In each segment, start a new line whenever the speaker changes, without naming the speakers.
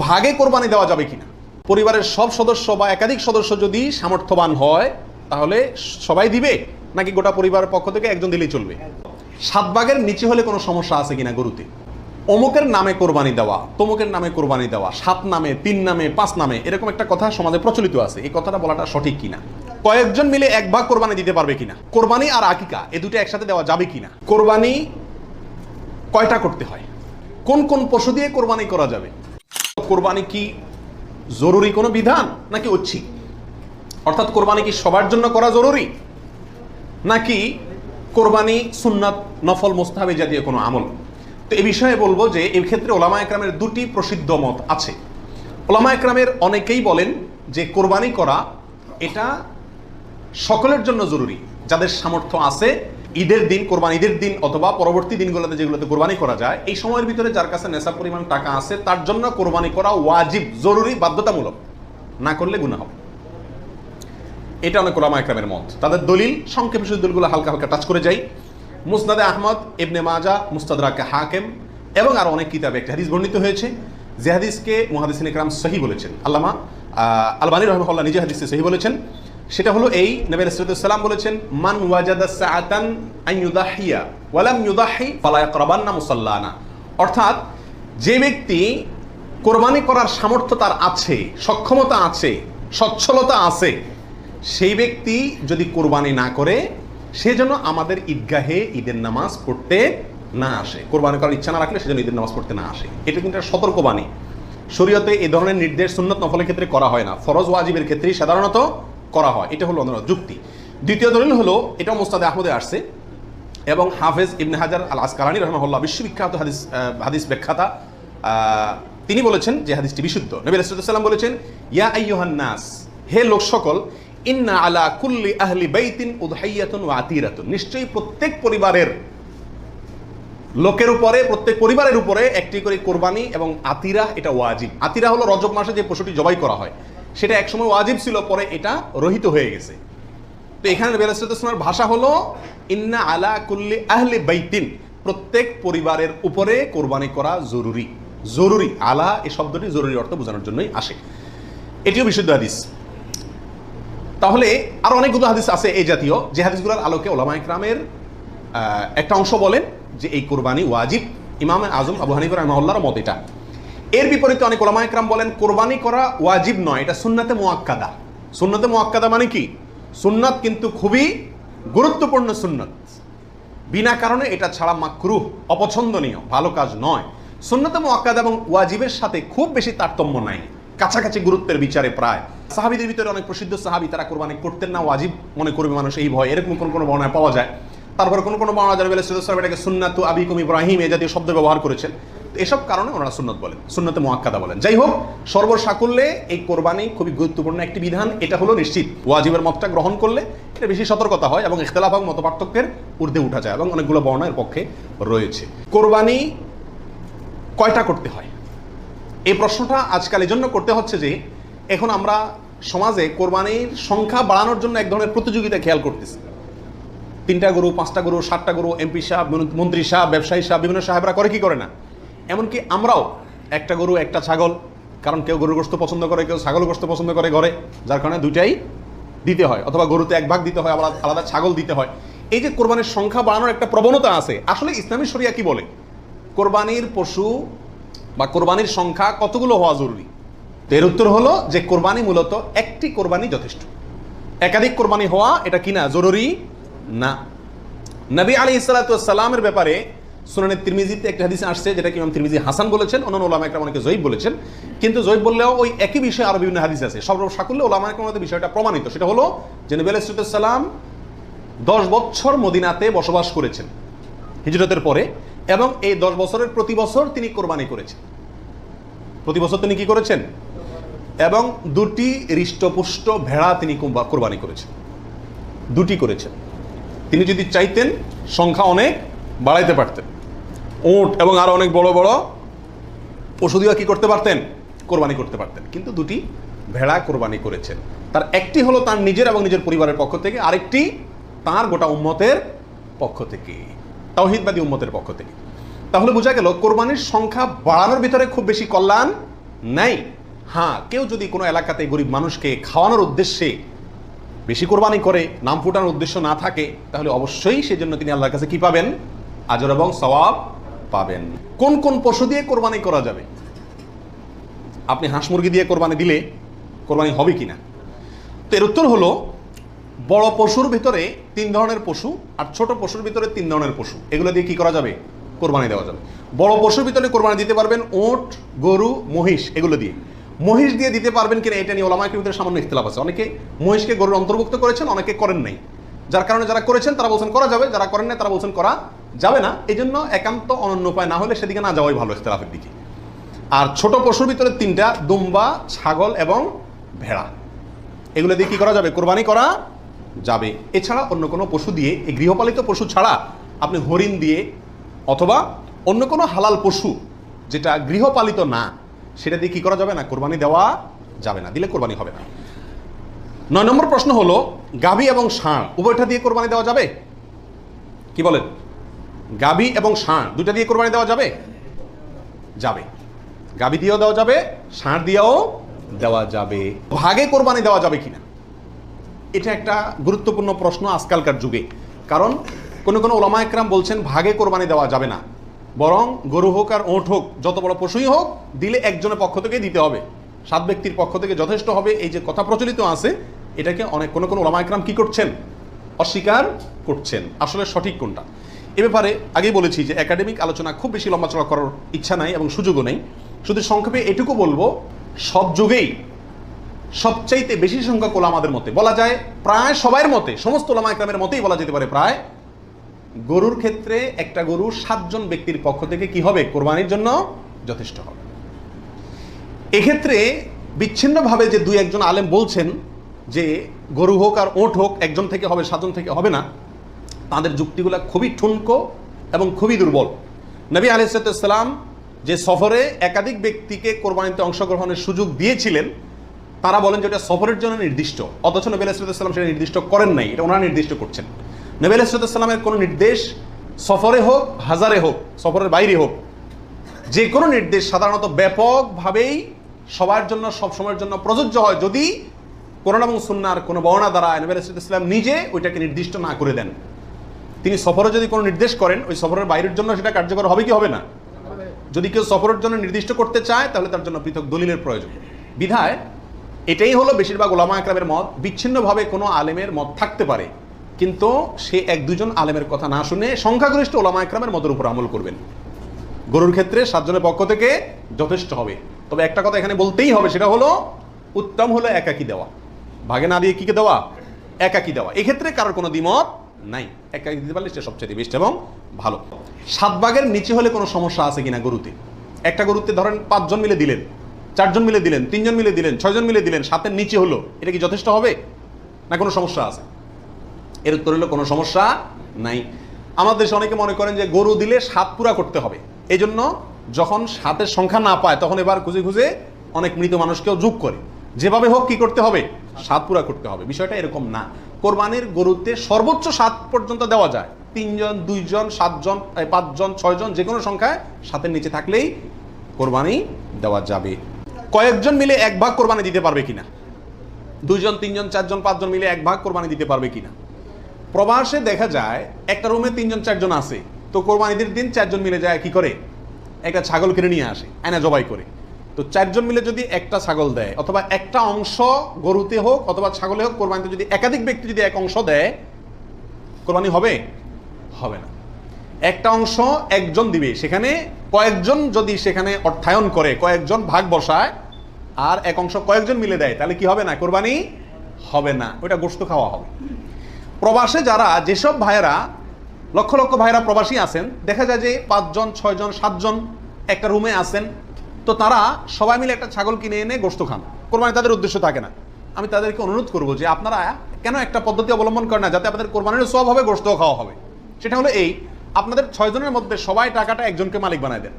ভাগে কোরবানি দেওয়া যাবে কিনা, পরিবারের সব সদস্য বা একাধিক সদস্য যদি সামর্থ্যবান হয় তাহলে সবাই দিবে, নাকি গোটা পরিবারের পক্ষ থেকে একজন দিলেই চলবে? 7 ভাগের নিচে হলে কোনো সমস্যা আছে কিনা গরুতে? অমুকের নামে কোরবানি দেওয়া, তমুকের নামে কোরবানি দেওয়া, 7 নামে, 3 নামে, 5 নামে, এরকম একটা কথা সমাজে প্রচলিত আছে। এই কথাটা বলাটা সঠিক কিনা? কয়েকজন মিলে 1 ভাগ কোরবানি দিতে পারবে কিনা? কোরবানি আর আকিকা এই দুটো একসাথে দেওয়া যাবে কিনা? কোরবানি কয়টা করতে হয়? কোন কোন পশু দিয়ে কোরবানি করা যাবে? কোরবানি কি জরুরি কোনো বিধান নাকি ঐচ্ছিক? অর্থাৎ কোরবানি কি সবার জন্য করা জরুরি, নাকি কোরবানি সুন্নাত, নফল, মুস্তাহাবি জাতীয় কোনো আমল? তো এই বিষয়ে বলবো যে এই ক্ষেত্রে ওলামা একরামের দুটি প্রসিদ্ধ মত আছে। ওলামা একরামের অনেকেই বলেন যে কোরবানি করা এটা সকলের জন্য জরুরি, যাদের সামর্থ্য আছে। ঈদের দিন, কোরবানি ঈদের দিন অথবা পরবর্তী দিনগুলোতে যেগুলোতে কোরবানি করা যায়, এই সময়ের ভিতরে যার কাছে নেশা পরিমাণ টাকা আছে তার জন্য কোরবানি করা ওয়াজিব, জরুরি, বাধ্যতামূলক, না করলে গুনাহ হবে। এটা অনেক ওলামা একরামের মত। তাদের দলিল সংক্ষেপে শুধু দলিলগুলো হালকা হালকা টাচ করে যাই। মুসনাদে আহমদ, ইবনে মাজা, মুস্তাদরাকে হাকিম এবং আরো অনেক কিতাবে একটা হাদিস বর্ণিত হয়েছে, যে হাদিসকে মুহাদ্দিসিন ইকরাম সহিহ বলেছেন। আল্লামা আলবানী রাহিমাহুল্লাহ নিজে হাদিসে সহিহ বলেছেন। সেটা হলো এই, নবী আলাইহিস সালাম বলেছেন, মান ওয়াজাদা সাআতান আন ইউদাহিয়া ওয়া লাম ইউদাহি ফালা ইয়াকরাবান্না মুসাল্লানা। অর্থাৎ যে ব্যক্তি কোরবানি করার সামর্থ্য তার আছে, সক্ষমতা আছে, সচ্ছলতা আছে, সেই ব্যক্তি যদি কোরবানি না করে সে যেন আমাদের ঈদগাহে ঈদের নামাজ পড়তে না আসে। কোরবানি করার ইচ্ছা না রাখলে সে যেন ঈদের নামাজ পড়তে না আসে। এটা কিন্তু একটা সতর্কবাণী। শরীয়তে এই ধরনের নির্দেশ সুন্নত নফলের ক্ষেত্রে করা হয় না, ফরজ ওয়াজিবের ক্ষেত্রেই সাধারণত করা হয়। এটা হলো অন্যরা যুক্তি। দ্বিতীয় দলিল হলো, এটা মুস্তাদে আহমদে আসছে এবং হাফেজ ইবনে হাজার আল আসকালানী রাহিমাহুল্লাহ বিশ্ববিখ্যাত হাদিস ব্যাখ্যাতা, তিনি বলেছেন যে হাদিসটি বিশুদ্ধ। নবী আলাইহিস সালাম বলেছেন, ইয়া আইয়ুহান নাস, হে লোক সকল, ইন্না আলা কুল্লি আহলি বাইতিন উদহাইয়াতুন ওয়া আতিরাতুন, নিশ্চয়ই প্রত্যেক পরিবারের লোকের উপরে, প্রত্যেক পরিবারের উপরে একটি করে কোরবানি এবং আতিরা, এটা ওয়াজিব। আতিরা হলো রজব মাসে যে পশুটি জবাই করা হয়, সেটা একসময় ওয়াজিব ছিল, পরে এটা রহিত হয়ে গেছে। তো এখানে নবী আলাইহিস সালামের ভাষা হলো ইন্না আলা কুল্লি আহলি বাইতিন, প্রত্যেক পরিবারের উপরে কোরবানি করা জরুরি। জরুরি, আলা এই শব্দটি জরুরি অর্থ বোঝানোর জন্যই আসে। এটিও বিশুদ্ধ হাদিস। তাহলে আরো অনেকগুলো হাদিস আছে এই জাতীয়, যে হাদিসগুলোর আলোকে ওলামা ইকরামের একটা অংশ বলেন যে এই কোরবানি ওয়াজিব। ইমাম আজম আবু হানিফা রাহিমাহুল্লাহর মত এটা। এর বিপরীতে অনেক ওলামা ইকরাম বলেন কোরবানি করা ওয়াজিব নয়, এটা সুন্নাতে মুআক্কাদা। সুন্নাতে মুআক্কাদা মানে কি? সুন্নাত কিন্তু খুবই গুরুত্বপূর্ণ সুন্নাত, বিনা কারণে এটা ছাড়া মাকরুহ, অপছন্দনীয়, ভালো কাজ নয়। সুন্নাতে মুআক্কাদা এবং ওয়াজিবের সাথে খুব বেশি তারতম্য নাই, কাছাকাছি গুরুত্বের বিচারে প্রায়। সাহাবীদের ভিতরে অনেক প্রসিদ্ধ সাহাবী তারা কোরবানি করতেন না, ওয়াজিব মনে করবে মানুষ এই ভয়, এরকম কোন কোন বর্ণনা পাওয়া যায়। তারপর কোন কোন বর্ণনা যারা বলে এটাকে সুন্নাতু আবিকুম ইব্রাহিম এই জাতীয় শব্দ ব্যবহার করেছেন। এসব কারণে ওনারা সুন্নাত বলেন, সুন্নাতে মুআক্কাদা বলেন। যাই হোক, সর্বসাকুল্যে এই কোরবানি খুবই গুরুত্বপূর্ণ একটি বিধান, এটা হলো নিশ্চিত। ওয়াজিবের মতটা গ্রহণ করলে এটা বেশি সতর্কতা হয় এবং ইখতিলাফ এবং মতপার্থক্যের ঊর্ধ্বে উঠা যায়, এবং অনেকগুলো বর্ণনা এর পক্ষে রয়েছে। কোরবানি কয়টা করতে হয়, এই প্রশ্নটা আজকাল এই জন্য করতে হচ্ছে যে এখন আমরা সমাজে কোরবানির সংখ্যা বাড়ানোর জন্য এক ধরনের প্রতিযোগিতা খেয়াল করতেছি। 3টা গরু, 5টা গরু, 7টা গরু, এমপি সাহেব, মন্ত্রী সাহেব, ব্যবসায়ী সাহেব, বিভিন্ন সাহেবরা করে কি করে না, এমনকি আমরাও একটা গরু একটা ছাগল, কারণ কেউ গরুর গোশত পছন্দ করে, কেউ ছাগল গোশত পছন্দ করে ঘরে, যার কারণে দুইটাই দিতে হয়, অথবা গরুতে 1 ভাগ দিতে হয়, আবার আলাদা ছাগল দিতে হয়। এই যে কোরবানির সংখ্যা বাড়ানোর একটা প্রবণতা আছে, আসলে ইসলামী শরিয়া কি বলে? কোরবানির পশু বা কোরবানির সংখ্যা কতগুলো হওয়া জরুরি? এর উত্তর হলো যে কোরবানি মূলত একটি কোরবানি যথেষ্ট, একাধিক কোরবানি হওয়া এটা কিনা জরুরি না। নবী আলাইহিস সালামের ব্যাপারে সুনানে তিরমিজিতে একটা হাদিস আসছে, যেটা ইমাম তিরমিজি হাসান বলেছেন, অন্যান্য ওলামা একরাম অনেকে যঈফ বলেছেন। কিন্তু যঈফ বললেও ওই একই বিষয়ে আরো বিভিন্ন হাদিস আছে। সর্বসাকুল্যে ওলামা একরামের বিষয়টা প্রমাণিত। সেটা হলো যে নবী আলাইহিস সালাম 10 বছর মদিনাতে বসবাস করেছেন হিজরতের পরে, এবং এই 10 বছরের প্রতি বছর তিনি কোরবানি করেছেন। প্রতি বছর তিনি কি করেছেন? এবং 2টি হৃষ্টপুষ্ট ভেড়া তিনি কোরবানি করেছেন, 2টি করেছেন। তিনি যদি চাইতেন সংখ্যা অনেক বাড়াইতে পারতেন, উট এবং আরো অনেক বড় বড় পশু দিয়ে কি করতে পারতেন? কোরবানি করতে পারতেন। কিন্তু 2টি ভেড়া কোরবানি করেছেন। তার একটি হলো তার নিজের এবং নিজের পরিবারের পক্ষ থেকে, আরেকটি তার গোটা উম্মতের পক্ষ থেকে, তাওহীদবাদী উম্মতের পক্ষ থেকে। তাহলে বোঝা গেল কোরবানির সংখ্যা বাড়ানোর ভিতরে খুব বেশি কল্যাণ নাই। হ্যাঁ, কেউ যদি কোনো এলাকাতে গরিব মানুষকে খাওয়ানোর উদ্দেশ্যে বেশি কোরবানি করে, নাম ফুটানোর উদ্দেশ্য না থাকে, তাহলে অবশ্যই সেজন্য তিনি আল্লাহর কাছে কি পাবেন? আজর এবং সওয়াব পাবেন। কোন কোন পশু দিয়ে কোরবানি করা যাবে? আপনি হাঁস মুরগি দিয়ে কোরবানি দিলে কোরবানি হবে কিনা? তো এর উত্তর হলো, বড় পশুর ভিতরে 3 ধরনের পশু আর ছোট পশুর ভিতরে 3 ধরনের পশু, এগুলো দিয়ে কি করা যাবে? কোরবানি দেওয়া যাবে। বড় পশুর ভিতরে কোরবানি দিতে পারবেন উট, গরু, মহিষ, এগুলো দিয়ে। মহিষ দিয়ে দিতে পারবেন কিনা এটা নিয়ে ওলামায়ে কেরামের সামান্য ইখতিলাফ আছে। অনেকে মহিষকে গরুর অন্তর্ভুক্ত করেছেন, অনেকে করেন নাই। যার কারণে যারা করেছেন তারা বলছেন করা যাবে, যারা করেন নাই তারা বলছেন করা যাবে না। এই জন্য একান্ত অনন্য উপায় না হলে সেদিকে না যাওয়াই ভালো, ইখতিলাফের দিকে। আর ছোট পশুর ভিতরে 3টা, দুম্বা, ছাগল এবং ভেড়া, এগুলো দিয়ে কি করা যাবে? কোরবানি করা যাবে। এছাড়া অন্য কোনো পশু দিয়ে, এই গৃহপালিত পশু ছাড়া আপনি হরিণ দিয়ে অথবা অন্য কোনো হালাল পশু যেটা গৃহপালিত না, সেটা দিয়ে কি করা যাবে না? কোরবানি দেওয়া যাবে না, দিলে কোরবানি হবে না। 9 নম্বর প্রশ্ন হলো, গাভী এবং ষাঁড় উভয়টা দিয়ে কোরবানি দেওয়া যাবে? কি বলেন? গাভী এবং ষাঁড় দুইটা দিয়ে কোরবানি দেওয়া যাবে? যাবে। গাভী দিয়েও দেওয়া যাবে, ষাঁড় দিয়েও দেওয়া যাবে। ভাগে কোরবানি দেওয়া যাবে কিনা, এটা একটা গুরুত্বপূর্ণ প্রশ্ন আজকালকার যুগে। কারণ কোনো কোনো ওলামায়ে কেরাম বলছেন ভাগে কোরবানি দেওয়া যাবে না, বরং গরু হোক আর ওঁট হোক, যত বড় পশুই হোক, দিলে একজনের পক্ষ থেকে দিতে হবে, 7 ব্যক্তির পক্ষ থেকে যথেষ্ট হবে। এই যে কথা প্রচলিত আছে, এটাকে অনেক কোনো কোনো ওলামায়ে কেরাম কি করছেন? অস্বীকার করছেন। আসলে সঠিক কোনটা, এ ব্যাপারে আগেই বলেছি যে একাডেমিক আলোচনা খুব বেশি লম্বাচড়া করার ইচ্ছা নাই এবং সুযোগও নেই। শুধু সংক্ষেপে এটুকু বলবো, সব যুগেই সবচাইতে বেশি সংখ্যক ওলামাদের মতে, বলা যায় প্রায় সবার মতে, সমস্ত ওলামায়ে কেরামের মতেই বলা যেতে পারে প্রায়, গরুর ক্ষেত্রে একটা গরু 7 জন ব্যক্তির পক্ষ থেকে কি হবে? কোরবানির জন্য যথেষ্ট হবে। এক্ষেত্রে বিচ্ছিন্নভাবে যে 2-1 জন আলেম বলছেন যে গরু হোক আর ওঁট হোক একজন থেকে হবে, 7 জন থেকে হবে না, তাদের যুক্তিগুলো খুবই ঠুনকো এবং খুবই দুর্বল। নবী আলাইহিস সালাম যে সফরে একাধিক ব্যক্তিকে কোরবানিতে অংশগ্রহণের সুযোগ দিয়েছিলেন, তারা বলেন যে এটা সফরের জন্য নির্দিষ্ট, অথচ নবী আলাইহিস সালাম সেটা নির্দিষ্ট করেন নাই, এটা ওনারা নির্দিষ্ট করছেন। নবী আলাইহিস সালামের কোনো নির্দেশ সফরে হোক, হাজারে হোক, সফরের বাইরে হোক, যে কোনো নির্দেশ সাধারণত ব্যাপকভাবেই সবার জন্য সব সময়ের জন্য প্রযোজ্য হয় যদি কোরআন এবং সুন্নাহর কোনো বর্ণনা দ্বারা নবী আলাইহিস সালাম নিজে ওইটাকে নির্দিষ্ট না করে দেন। তিনি সফরে যদি কোনো নির্দেশ করেন, ওই সফরের বাইরের জন্য সেটা কার্যকর হবে কি হবে না? যদি কেউ সফরের জন্য নির্দিষ্ট করতে চায় তাহলে তার জন্য পৃথক দলিলের প্রয়োজন। বিধায় এটাই হলো বেশিরভাগ ওলামায়ে কেরামের মত। বিচ্ছিন্নভাবে কোনো আলেমের মত থাকতে পারে, কিন্তু সে 1-2 জন আলেমের কথা না শুনে সংখ্যাগরিষ্ঠ ওলামায়ে কেরামের মতের উপর আমল করবেন। গরুর ক্ষেত্রে 7 জনের পক্ষ থেকে যথেষ্ট হবে। তবে একটা কথা এখানে বলতেই হবে, সেটা হলো উত্তম হলো একাকি দেওয়া, ভাগে না দিয়ে কি দেওয়া? একাকি দেওয়া। এক্ষেত্রে কারোর কোনো দ্বিমত নাই, একাকি দিতে পারলে সেটা সবচেয়ে বেস্ট এবং ভালো। 7 ভাগের নিচে হলে কোনো সমস্যা আছে কিনা গরুতে? একটা গরুতে ধরেন 5 জন মিলে দিলেন, 4 জন মিলে দিলেন, 3 জন মিলে দিলেন, 6 জন মিলে দিলেন, 7-এর নিচে হলো, এটা কি যথেষ্ট হবে না কোনো সমস্যা আছে? এর উত্তর হলো কোনো সমস্যা নাই। আমাদের দেশে অনেকে মনে করেন যে গরু দিলে 7 পুরা করতে হবে, এই জন্য যখন 7-এর সংখ্যা না পায় তখন এবার খুঁজে খুঁজে অনেক মৃত মানুষকেও যোগ করে, যেভাবে হোক কি করতে হবে? 7 পুরা করতে হবে। বিষয়টা এরকম না। কোরবানির গরুতে সর্বোচ্চ 7 পর্যন্ত দেওয়া যায়। 3 জন, 2 জন, 7 জন, 5 জন, 6 জন, যে কোনো সংখ্যায় 7-এর নিচে থাকলেই কোরবানি দেওয়া যাবে। কয়েকজন মিলে 1 ভাগ কোরবানি দিতে পারবে কিনা? 2 জন, 3 জন, 4 জন, 5 জন মিলে 1 ভাগ কোরবানি দিতে পারবে কিনা? প্রবাসে দেখা যায় একটা রুমে 3 জন 4 জন আছে, তো কোরবানিদের দিন 4 জন মিলে যায় কি করে? একটা ছাগল কিনে নিয়ে আসে, আয়না জবাই করে। তো 4 জন মিলে যদি একটা ছাগল দেয়, অথবা একটা অংশ গরুতে হোক অথবা ছাগলে হোক, কোরবানিতে যদি একাধিক ব্যক্তি যদি এক অংশ দেয়, কোরবানি হবে? হবে না। একটা অংশ একজন দিবে, সেখানে কয়েকজন যদি সেখানে অর্থায়ন করে, কয়েকজন ভাগ বসায়, আর এক অংশ কয়েকজন মিলে দেয়, তাহলে কি হবে না? কোরবানি হবে না, ওটা গোশত খাওয়া হবে। প্রবাসে যারা, যেসব ভাইয়েরা, লক্ষ লক্ষ ভাইয়েরা প্রবাসী আছেন, দেখা যায় যে 5 জন, 6 জন, 7 জন একটা রুমে আছেন, তো তারা সবাই মিলে একটা ছাগল কিনে এনে গোশত খান, কোরবানি তাদের উদ্দেশ্য থাকে না। আমি তাদেরকে অনুরোধ করবো যে আপনারা কেন একটা পদ্ধতি অবলম্বন করেন না, যাতে আপনাদের কোরবানির সওয়াব হবে, গোশতও খাওয়া হবে। সেটা হলো এই, আপনাদের 6 জনের মধ্যে সবাই টাকাটা একজনকে মালিক বানায় দেন,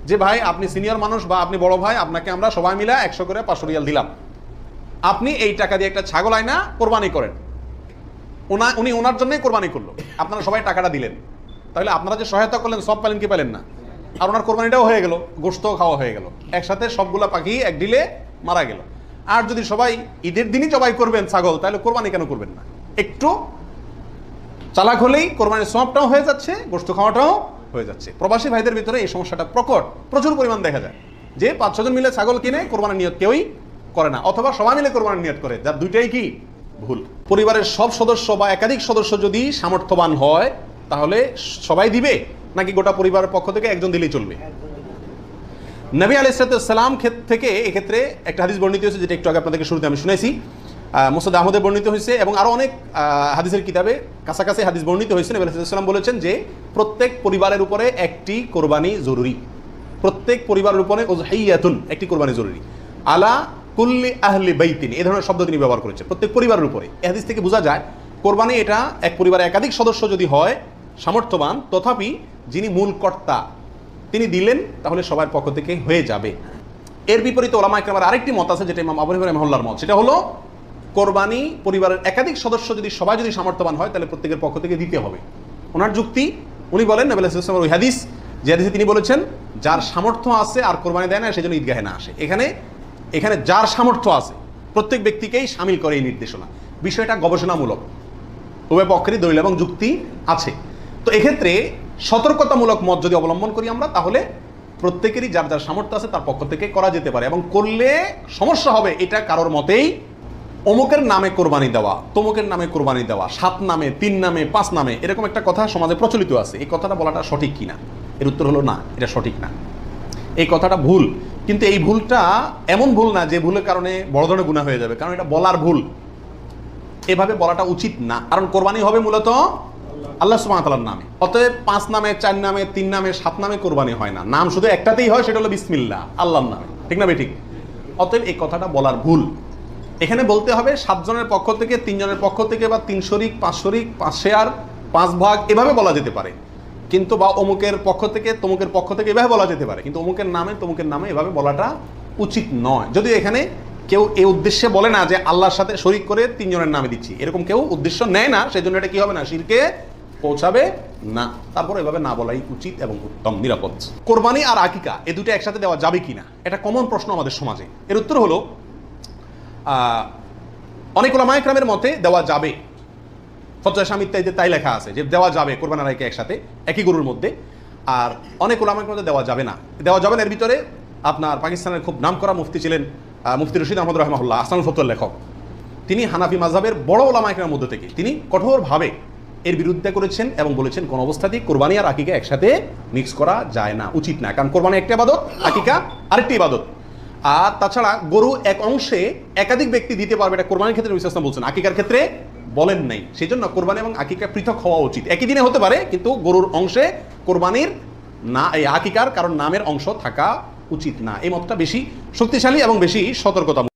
যে ভাই আপনি সিনিয়র মানুষ বা আপনি বড় ভাই, আপনাকে আমরা সবাই মিলে 100 করে 500 রিয়াল দিলাম, আপনি এই টাকা দিয়ে একটা ছাগল আয়না কোরবানি করেন। উনি ওনার জন্যই কোরবানি করলো, আপনারা সবাই টাকাটা দিলেন, তাহলে আপনারা যে সহায়তা করলেন সব পেলেন কি পেলেন না? আর ওনার কোরবানিটাও হয়ে গেল, গোশত খাওয়া হয়ে গেল, একসাথে সবগুলা পাখি এক ডিলে মারা গেল। আর যদি সবাই ঈদের দিনই জবাই করবেন ছাগল, তাহলে কোরবানি কেন করবেন না? একটু চালাক হলেই কোরবানির সওয়াবটাও হয়ে যাচ্ছে, গোশত খাওয়াটাও হয়ে যাচ্ছে। প্রবাসী ভাইদের ভিতরে এই সমস্যাটা প্রকট, প্রচুর পরিমাণ দেখা যায় যে 5-6 জন মিলে ছাগল কিনে কোরবানির নিয়ত কেউই করে না, অথবা সবাই মিলে কোরবানির নিয়ত করে, যার দুইটাই কি ভুল। পরিবারের সব সদস্য বা একাধিক সদস্য যদি সামর্থ্যবান হয়, তাহলে সবাই দিবে নাকি গোটা পরিবারের পক্ষ থেকে একজন দিলেই চলবে? নবী আলাইহিস সালাম থেকে এক্ষেত্রে একটা হাদিস বর্ণিত হয়েছে, যেটা একটু আগে আপনাদেরকে শুরুতে আমি শুনেছি, মুসনাদ আহমদে বর্ণিত হয়েছে এবং আরও অনেক হাদিসের কিতাবে কাছাকাছি হাদিস বর্ণিত হয়েছে। নবী আলাইহিস সালাম বলেছেন যে প্রত্যেক পরিবারের উপরে একটি কোরবানি জরুরি, প্রত্যেক পরিবারের উপরে উযহিয়াতুন, একটি কোরবানি জরুরি, আলা কুল্লি আহলি বাইতিন, এই ধরনের শব্দ তিনি ব্যবহার করেছেন, প্রত্যেক পরিবারের উপরে। এই হাদিস থেকে বোঝা যায় কোরবানি এটা এক পরিবারে একাধিক সদস্য যদি হয় সামর্থ্যবান, তথাপি যিনি মূল কর্তা তিনি দিলেন, তাহলে সবার পক্ষ থেকে হয়ে যাবে। এর বিপরীতে ওলামা ইকরামের আরেকটি মত আছে, যেটা ইমাম আবু হানিফা রাহিমাহুল্লাহর মত, সেটা হলো কোরবানি পরিবারের একাধিক সদস্য যদি সবাই যদি সামর্থ্যবান হয়, তাহলে প্রত্যেকের পক্ষ থেকে দিতে হবে। ওনার যুক্তি, উনি বলেন নবী আলাইহিস সালামের ওই হাদিস, যে হাদিসে তিনি বলেছেন যার সামর্থ্য আছে আর কোরবানি দেয় না, সেজন্য ঈদগাহে না আসে। এখানে যার সামর্থ্য আছে প্রত্যেক ব্যক্তিকেই শামিল করে এই নির্দেশনা। বিষয়টা গবেষণামূলক, উভয় পক্ষেরই দলিল এবং যুক্তি আছে। তো এক্ষেত্রে সতর্কতামূলক মত যদি অবলম্বন করি আমরা, তাহলে প্রত্যেকেরই যার যার সামর্থ্য আছে তার পক্ষ থেকে করা যেতে পারে, এবং করলে সমস্যা হবে এটা কারোর মতেই অমুকের নামে কোরবানি দেওয়া, তমুকের নামে কোরবানি দেওয়া, 7 নামে, 3 নামে, 5 নামে, এরকম একটা কথা সমাজে প্রচলিত আছে। এই কথাটা বলাটা সঠিক কিনা? এর উত্তর হলো না, এটা সঠিক না, এই কথাটা ভুল। কিন্তু এই ভুলটা এমন ভুল না যে ভুলের কারণে বড় ধরনের গুনাহ হয়ে যাবে, কারণ এটা বলার ভুল, এভাবে বলাটা উচিত না। কারণ কোরবানি হবে মূলত আল্লাহ সুবহানাহু ওয়া তাআলার নামে, অতএব 5 নামে, 4 নামে, 3 নামে, 7 নামে কোরবানি হয় না, নাম শুধু একটাতেই হয়, সেটা হলো বিসমিল্লাহ, আল্লাহর নামে, ঠিক না বেঠিক? অতএব এই কথাটা বলার ভুল। এখানে বলতে হবে 7 জনের পক্ষ থেকে, 3 জনের পক্ষ থেকে, বা 3 শরিক, 5 শরিক, 5 শেয়ার, 5 ভাগ, এভাবে বলা যেতে পারে। কিন্তু বা অমুকের পক্ষ থেকে, তমুকের পক্ষ থেকে, এভাবে বলা যেতে পারে, কিন্তু অমুকের নামে, তমুকের নামে এভাবে বলাটা উচিত নয়। যদিও এখানে কেউ এই উদ্দেশ্যে বলে না যে আল্লাহর সাথে শরিক করে 3 জনের নামে দিচ্ছি, এরকম কেউ উদ্দেশ্য নেয় না, সেজন্য এটা কি হবে না, শিরকে পৌঁছাবে না। তারপর এভাবে না বলাই উচিত এবং উত্তম, নিরাপদ। কোরবানি আর আকিকা এই দুটো একসাথে দেওয়া যাবে কিনা, এটা কমন প্রশ্ন আমাদের সমাজে। এর উত্তর হলো অনেক উলামা ইকরামের মতে দেওয়া যাবে, ফতোয়া শামী ইত্যাদিতে তাই লেখা আছে যে দেওয়া যাবে কোরবানি আর আকিকা একসাথে একই গরুর মধ্যে। আর অনেক উলামা ইকরামের মধ্যে দেওয়া যাবে না। এর ভিতরে আপনার পাকিস্তানের খুব নামকরা মুফতি ছিলেন মুফতি রশিদ আহমদ রাহিমাহুল্লাহ, আহসানুল ফতোয়ার লেখক। তিনি হানাফি মাযহাবের বড় উলামা ইকরামের মধ্যে থেকে তিনি কঠোরভাবে এর বিরুদ্ধে করেছেন এবং বলেছেন কোন অবস্থাতেই কোরবানি আর আকিকা একসাথে মিক্স করা যায় না, উচিত না। কারণ কোরবানি একটা ইবাদত, আকিকা আরেকটি ইবাদত। আর তাছাড়া গরু এক অংশে একাধিক ব্যক্তি দিতে পারবে, এটা কোরবানির ক্ষেত্রে নবী সাল্লাল্লাহু আলাইহি ওয়াসাল্লাম বলছেন, আকিকার ক্ষেত্রে বলেন নাই। সেই জন্য কোরবানি এবং আকিকা পৃথক হওয়া উচিত। একই দিনে হতে পারে, কিন্তু গরুর অংশে কোরবানির না, এই আকিকার কারণ নামের অংশ থাকা উচিত না। এই মতটা বেশি শক্তিশালী এবং বেশি সতর্কতা।